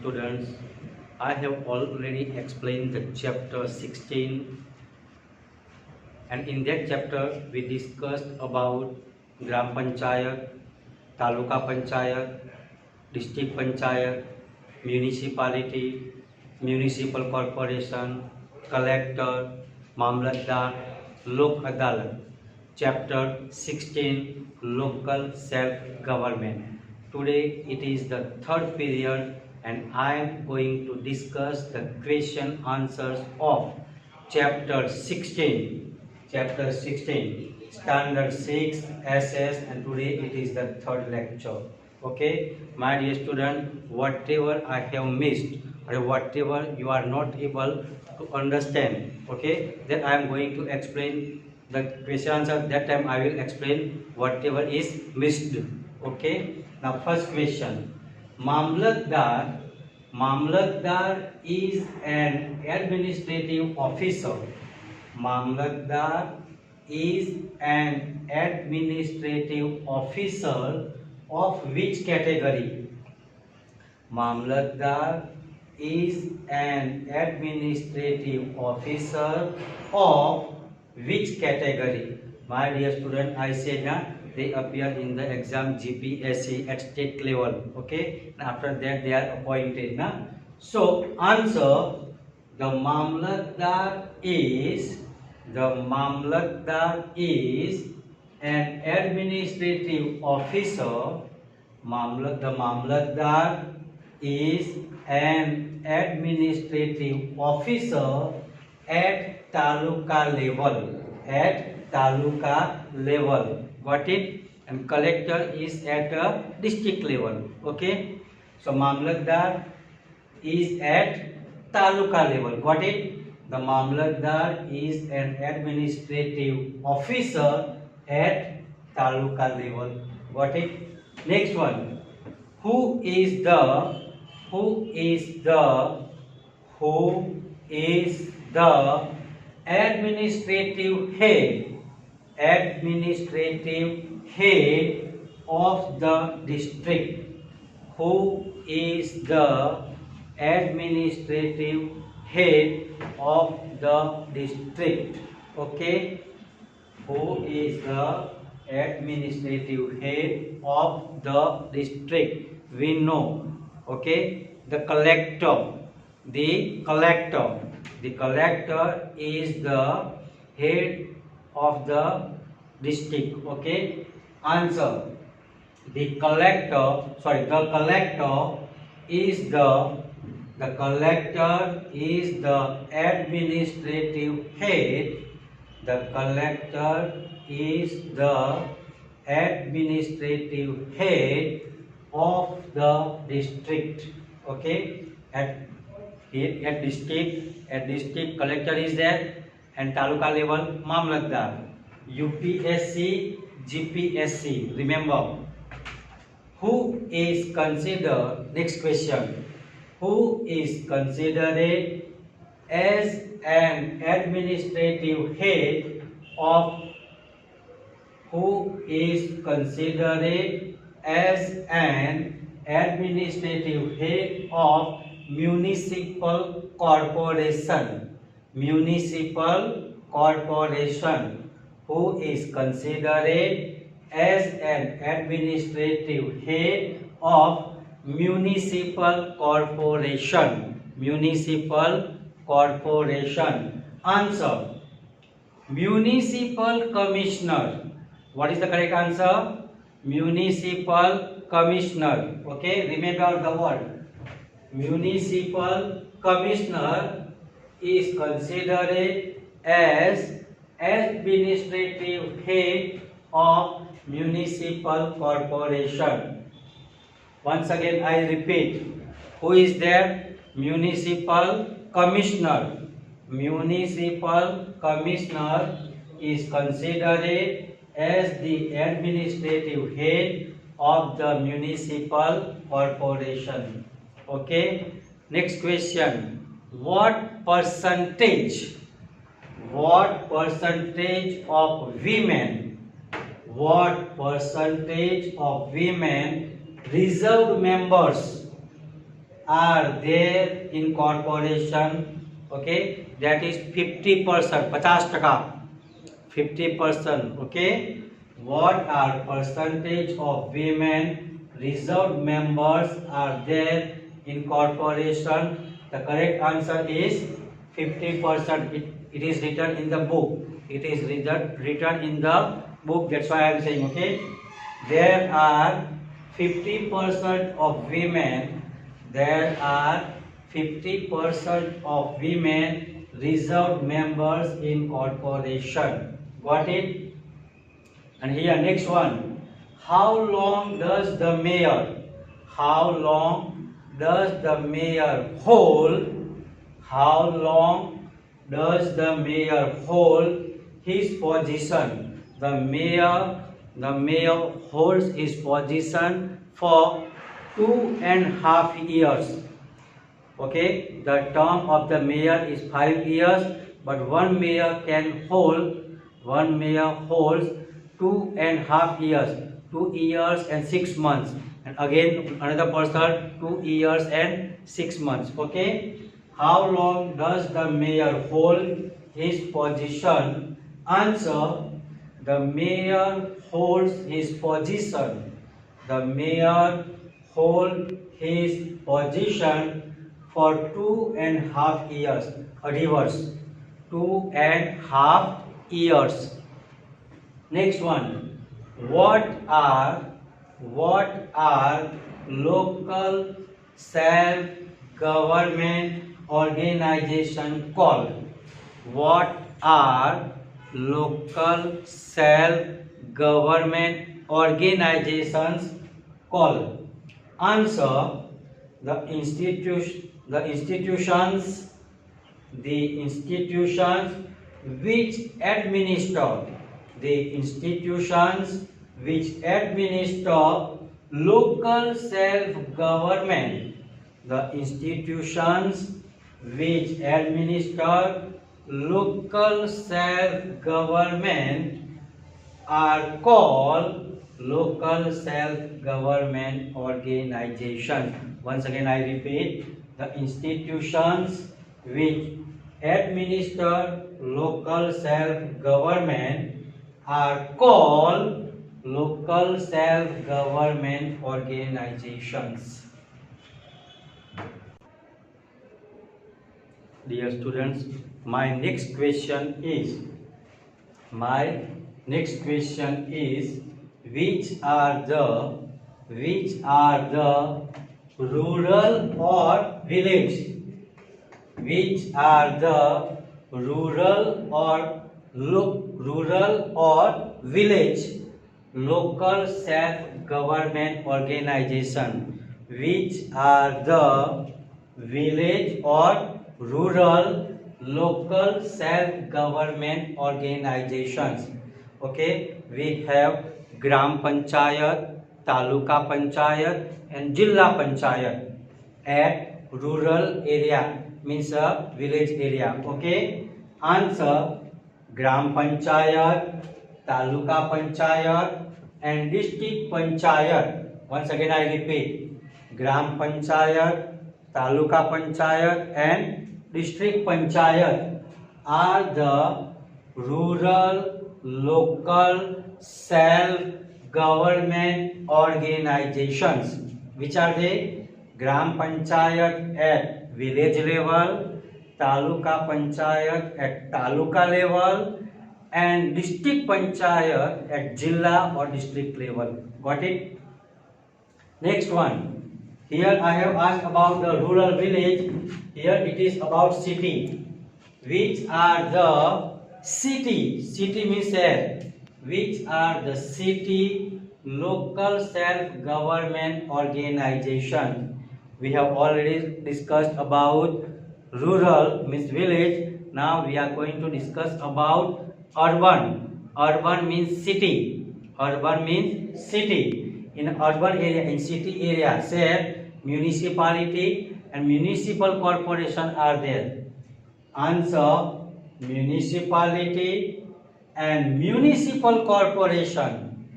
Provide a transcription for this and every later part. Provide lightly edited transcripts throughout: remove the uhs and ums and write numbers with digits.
students, I have already explained the chapter 16, and in that chapter we discussed about Gram Panchayat, Taluka Panchayat, District Panchayat, Municipality, Municipal Corporation, Collector, Mamlatdar, Lok Adalat. Chapter 16, Local Self-Government. Today it is the third period and I am going to discuss the question answers of chapter 16. Chapter 16, Standard 6, SS, and today it is the third lecture. Okay, my dear student, whatever I have missed or whatever you are not able to understand, okay, then I am going to explain the question answer. That time I will explain whatever is missed. Okay, now first question. Mamlatdar. Mamlatdar is an administrative officer. Mamlatdar is an administrative officer of which category? Mamlatdar is an administrative officer of which category? My dear student, I said that they appear in the exam GPSC at state level. Okay, and after that they are appointed. Na? So answer, the Mamlatdar is an administrative officer. The Mamlatdar is an administrative officer at taluka level. At taluka level. Got it? And collector is at a district level. Okay? So Mamlatdar is at taluka level. Got it? The Mamlatdar is an administrative officer at taluka level. Got it? Next one. Who is the administrative head of the district? Who is the administrative head of the district? Okay, who is the administrative head of the district? We know. Okay, the collector is the head of the district. Okay, answer, the collector is the administrative head. The collector is the administrative head of the district. Okay, at district collector is there, and taluka level Mamlatdar. UPSC, GPSC. Remember, who is considered? Next question. Who is considered as an administrative head of municipal corporation? Municipal corporation. Who is considered as an administrative head of municipal corporation? Municipal corporation. Answer, municipal commissioner. What is the correct answer? Municipal commissioner. Okay, remember the word. Municipal commissioner is considered as administrative head of municipal corporation. Once again I repeat, who is there? Municipal commissioner. Municipal commissioner is considered as the administrative head of the municipal corporation. Okay, next question. What percentage of women reserved members are there in corporation? Okay, that is 50%, 50%, 50%. Okay, what are percentage of women reserved members are there in corporation? The correct answer is 50%. It is written in the book. It is written in the book. That's why I am saying. Okay, there are 50% of women. There are 50% of women reserved members in corporation. Got it? And here next one. How long does the mayor? How long does the mayor hold? How long does the mayor hold his position? The mayor holds his position for 2.5 years. Okay, the term of the mayor is 5 years, but one mayor holds 2.5 years, 2 years and 6 months, and again another person 2 years and 6 months. Okay, how long does the mayor hold his position? Answer: the mayor holds his position. The mayor holds his position for 2.5 years. Reverse, 2.5 years. Next one. What are local self-government organization called? What are local self-government organizations called? Answer: the institutions which administer local self-government. The institutions which administer local self-government are called local self-government organizations. Once again I repeat, the institutions which administer local self-government are called local self-government organizations. Dear students, my next question is which are the rural or village? Which are the rural or village local self-government organization? Which are the village or rural local self-government organizations? Okay, we have Gram Panchayat, Taluka Panchayat and Jilla Panchayat at rural area, means a village area. Okay, answer: Gram Panchayat, Taluka Panchayat and District Panchayat. Once again I repeat, Gram Panchayat, Taluka Panchayat and District Panchayat are the rural local self-government organizations. Which are they? Gram Panchayat at village level, Taluka Panchayat at taluka level and District Panchayat at Jilla or district level. Got it? Next one. Here I have asked about the rural village. Here it is about city. Which are the city? City means share. Which are the city local self-government organization? We have already discussed about rural means village. Now we are going to discuss about urban. Urban means city. Urban means city. In urban area, in city area, say municipality and municipal corporation are there. Answer: municipality and municipal corporation.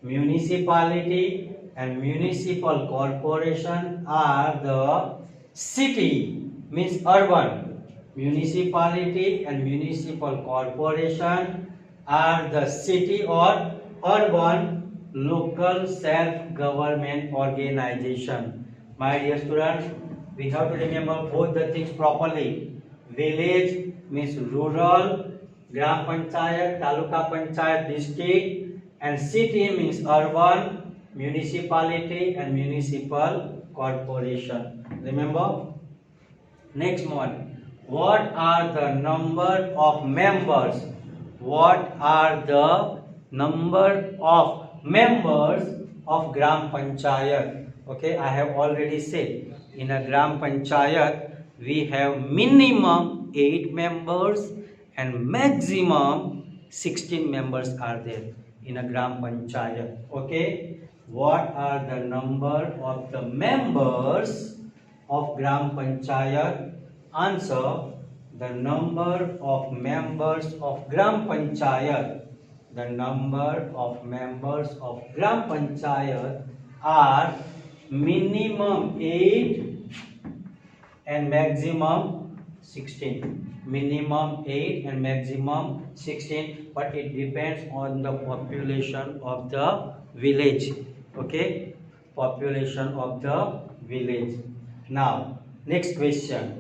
Municipality and municipal corporation are the city, means urban. Municipality and municipal corporation are the city or urban local self-government organization. My dear students, we have to remember both the things properly. Village means rural, Gram Panchayat, Taluka Panchayat, district, and city means urban, municipality and municipal corporation. Remember? Next one. What are the number of members? What are the number of members of Gram Panchayat? Okay, I have already said in a Gram Panchayat we have minimum 8 members and maximum 16 members are there in a Gram Panchayat. Okay, what are the number of the members of Gram Panchayat? Answer: the number of members of Gram Panchayat. The number of members of Gram Panchayat are minimum 8 and maximum 16. Minimum 8 and maximum 16, but it depends on the population of the village. Okay, population of the village. Now, next question.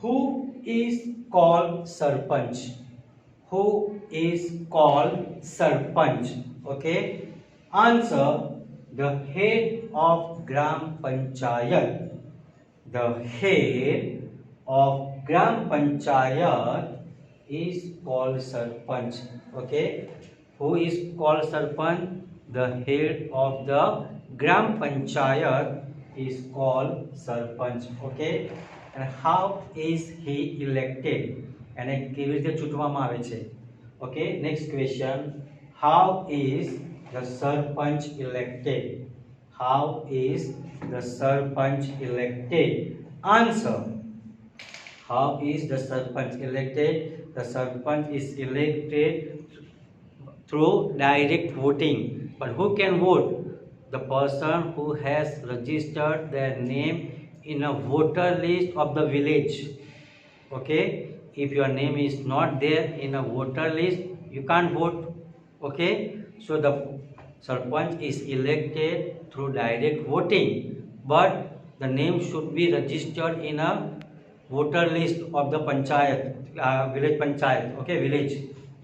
Who is called Sarpanch? Who is called Sarpanch? Okay, answer: the head of Gram Panchayat. The head of Gram Panchayat is called Sarpanch. Okay, who is called Sarpanch? The head of the Gram Panchayat is called Sarpanch. Okay, and how is he elected? એને કેવી રીતે ચૂંટવામાં આવે છે? Okay, next question. How is the Sarpanch elected? How is the Sarpanch elected? Answer: how is the Sarpanch elected? The Sarpanch is elected through direct voting. But who can vote? The person who has registered their name in a voter list of the village. Okay, if your name is not there in a voter list, you can't vote. Okay, so the Sarpanch is elected through direct voting, but the name should be registered in a voter list of the panchayat, village panchayat. Okay, village.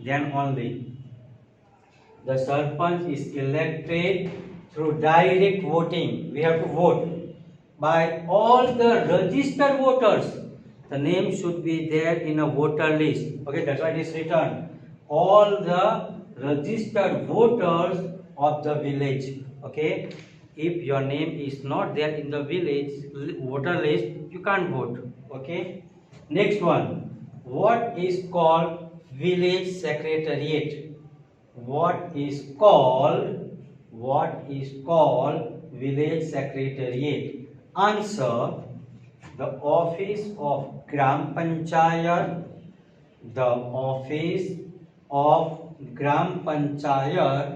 Then only the Sarpanch is elected through direct voting. We have to vote by all the registered voters. The name should be there in a voter list. Okay, that's why it is written. All the registered voters of the village. Okay, if your name is not there in the village voter list, you can't vote. Okay, next one. What is called village secretariat? What is called village secretariat? Answer: the office of Gram Panchayat. The office of Gram Panchayat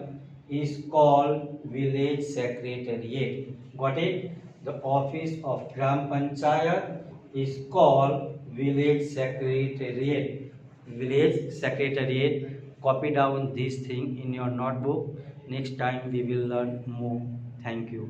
is called village secretariat. Got it? The office of Gram Panchayat is called village secretariat. Village secretariat. Copy down this thing in your notebook. Next time we will learn more. Thank you.